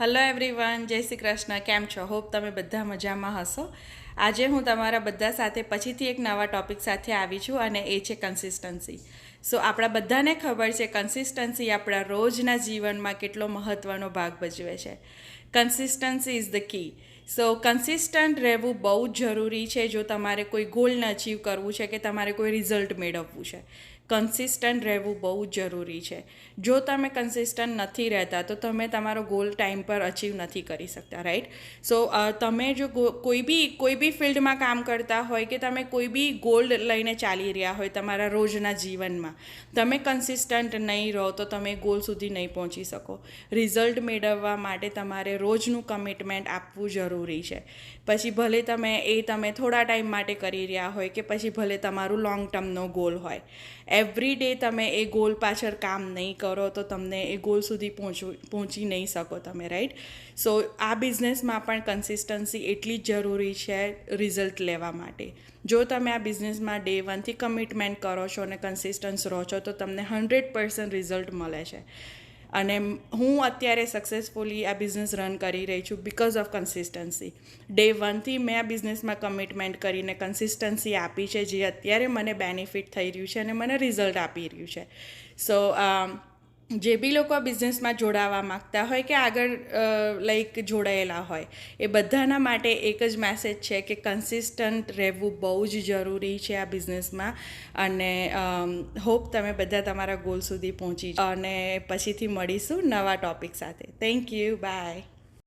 Hello everyone, જય શ્રી કૃષ્ણ. કેમ છો? હોપ તમે બધા મજામાં હશો. આજે હું તમારા બધા સાથે પછીથી એક નવા ટોપિક સાથે આવી છું અને એ છે કન્સિસ્ટન્સી. સો આપણા બધાને ખબર છે કન્સિસ્ટન્સી આપણા રોજના જીવનમાં કેટલો મહત્ત્વનો ભાગ ભજવે છે. Consistency is the key. So consistent રહેવું બહુ જ જરૂરી છે જો તમારે કોઈ ગોલને અચીવ કરવું છે કે તમારે કોઈ રિઝલ્ટ મેળવવું છે. કન્સિસ્ટન્ટ રહેવું બહુ જ જરૂરી છે. જો તમે કન્સિસ્ટન્ટ નથી રહેતા તો તમે તમારો ગોલ ટાઈમ પર અચીવ નથી કરી શકતા, રાઈટ? સો તમે જો કોઈ બી ફિલ્ડમાં કામ કરતા હોય કે તમે કોઈ બી ગોલ લઈને ચાલી રહ્યા હોય તમારા રોજના જીવનમાં, તમે કન્સિસ્ટન્ટ નહીં રહો તો તમે ગોલ સુધી નહીં પહોંચી શકો. રિઝલ્ટ મેળવવા માટે તમારે રોજનું કમિટમેન્ટ આપવું જરૂરી છે. પછી ભલે તમે થોડા ટાઈમ માટે કરી રહ્યા હોય કે પછી ભલે તમારું લોંગ ટર્મનો ગોલ હોય, એવરી ડે તમે એ ગોલ પાછળ કામ નહીં કરો તો તમને એ ગોલ સુધી પહોંચી નહીં શકો તમે, રાઈટ? સો આ બિઝનેસમાં પણ કન્સિસ્ટન્સી એટલી જ જરૂરી છે રિઝલ્ટ લેવા માટે. જો તમે આ બિઝનેસમાં ડે વનથી કમિટમેન્ટ કરો છો અને કન્સિસ્ટન્સ રહો છો તો તમને 100% રિઝલ્ટ મળે છે. અને હું અત્યારે સક્સેસફુલી આ બિઝનેસ રન કરી રહી છું બિકોઝ ઓફ કન્સિસ્ટન્સી. ડે વનથી મેં આ બિઝનેસમાં કમિટમેન્ટ કરીને કન્સિસ્ટન્સી આપી છે, જે અત્યારે મને બેનિફિટ થઈ રહ્યું છે અને મને રિઝલ્ટ આપી રહ્યું છે. સો જે બી લોકો આ બિઝનેસમાં જોડાવા માગતા હોય કે આગળ જોડાયેલા હોય, એ બધાના માટે એક જ મેસેજ છે કે કન્સિસ્ટન્ટ રહેવું બહુ જ જરૂરી છે આ બિઝનેસમાં. અને હોપ તમે બધા તમારા ગોલ સુધી પહોંચી અને પછીથી મળીશું નવા ટૉપિક સાથે. Thank you, by.